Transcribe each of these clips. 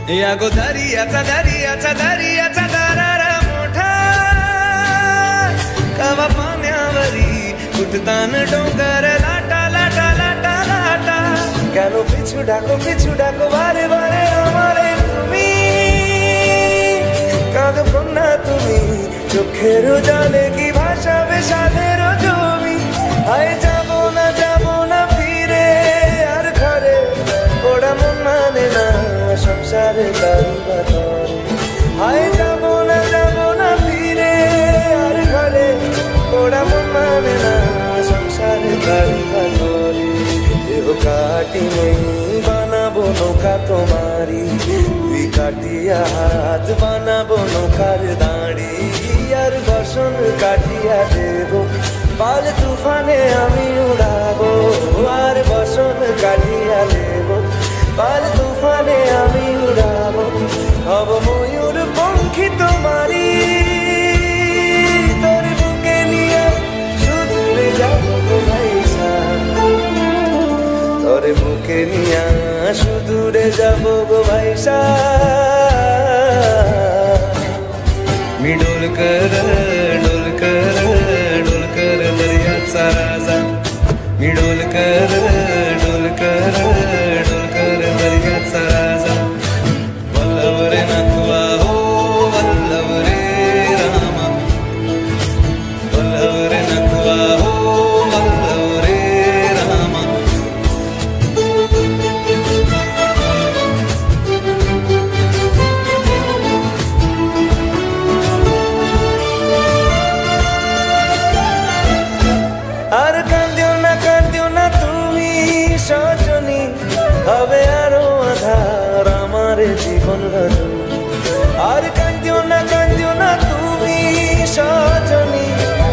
या गो दर्याचा दर्याचा दर्याचा दरारा मोठा कवा पाण्यावरी उठतान डोंगर लाटा लाटा लाटा लाटा কেন পিছু ডাকো বারে বারে আমারে তুমি কাঁদো না তুমি চোখের জলে কি ভাসাবে সাদের জমি হায় যাব না ফিরে আর ঘরে ওরা মন মানে না সংসারে কারুবা তরে হায় যাব না ফিরে আর ঘরে ওরা মন মানে না সংসারে কারুবা তরে দেহ কাটি নেই বানাবো নৌকা তোমারি দুই কাটিয়া হাত বানাবো নৌকার দাঁড়ি আর বসন কাটিয়া দেব পাল তুফানে আমি উড়াবো আর বসন কাটিয়া দেব পাল তুফানে আমি উড়াবো হব ময়ূর পঙ্খী তোমারি তোর বুকে নিয়ে সুদূরে যাবো গো ভাইসা তোর বুকে নিয়ে সুদূরে যাবো গো ভাইসা मी डोलकर दर्याचा राजा मी डोलकर दर्याचा राजा वल्लभ रे नथुआ हो वल्लभ रे रामा वल्लभ रे नथुआ हो वल्लभ रे रामा আর কান্দিও না তুমি সজনী হবে আরো আধার আমার জীবন রজনী আর কান্দিও না তুমি সজনী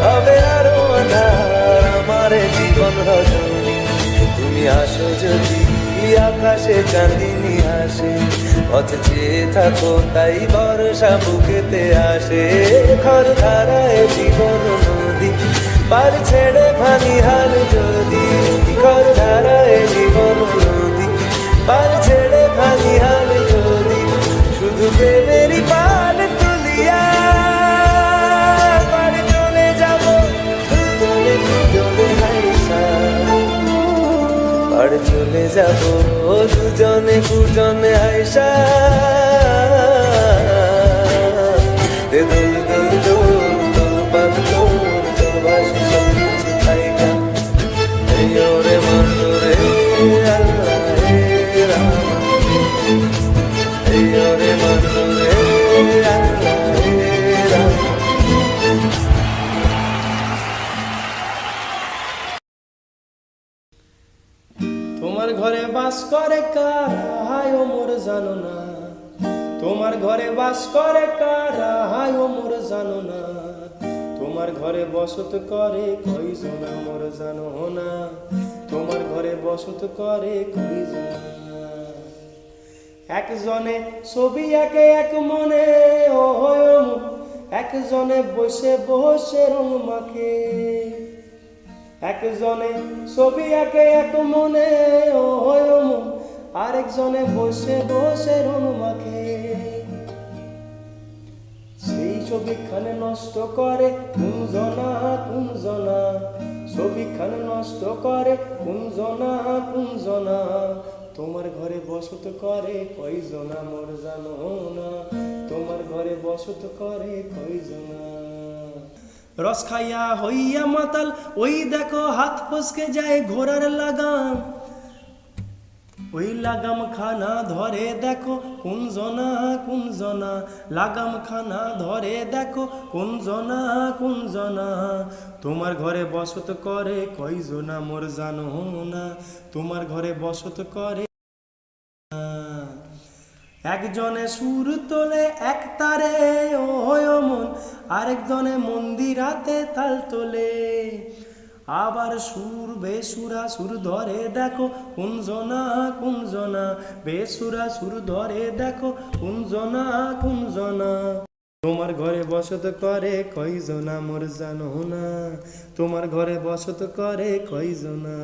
হবে আরো আধার আমার জীবন রজনী তুমি আসো যদি আকাশে চাঁদিনী আসে পথ চেয়ে থাকো তাই বর্ষা বুকেতে আসে খর ধারায় জীবন নদী পার ছেড়ে ভানি হাল যদি খর ধারায় জীবন নদী পার ছেড়ে ভানি হাল যদি শুধু প্রেমেরই পাল তুলিয়া পার চলে যাব দুজনে হাইসা পার চলে যাব দুজনে কুজনে হাইসা দে দোল দোল দোল দোল পাত দোল দোল বাসি সব কিছু থাইকা এই ওরে মনো রে আল্লাহ রে রামা এই ওরে মনো রে আল্লাহ রে রামা তোমার ঘরে বাস করে কারা হায় ও মোর জানো না তোমার ঘরে বাস করে কারা হায় ও মোর জানো না তোমার ঘরে বসত করে কয়জন মোর জানো না তোমার ঘরে বসত করে কয়জন একজনে ছবি আঁকে এক মনে ও একজনে বসে বসে রং মাখে একজনে ছবি আঁকে এক মনে ও আরেকজনে বসে বসে রং মাখে সেই ছবিখানে নষ্ট করে কুঞ্জনা ছবিখানে নষ্ট করে কুঞ্জনা তোমার ঘরে বসত করে কয়জনা মোর জানো না তোমার ঘরে বসত করে কয়জনা রস খাইয়া হইয়া মাতাল ওই দেখো হাত ফসকে যায় ঘোড়ার লাগাম ওই লাগাম খানা ধরে দেখো কুঞ্জনা লাগাম খানা ধরে দেখো কুঞ্জনা তোমার ঘরে বসত করে কয়জনা মোর জানো না তোমার ঘরে বসত করে একজনে সুর তোলে এক তারে ও মন আরেকজনে মন্দিরাতে তাল তোলে আবার সুর বেসুরা সুর ধরে দেখো কুঞ্জনা বেসুরা সুর ধরে দেখো কুঞ্জনা তোমার ঘরে বসত করে কয়জনা মোর জানো না তোমার ঘরে বসত করে কয়জনা।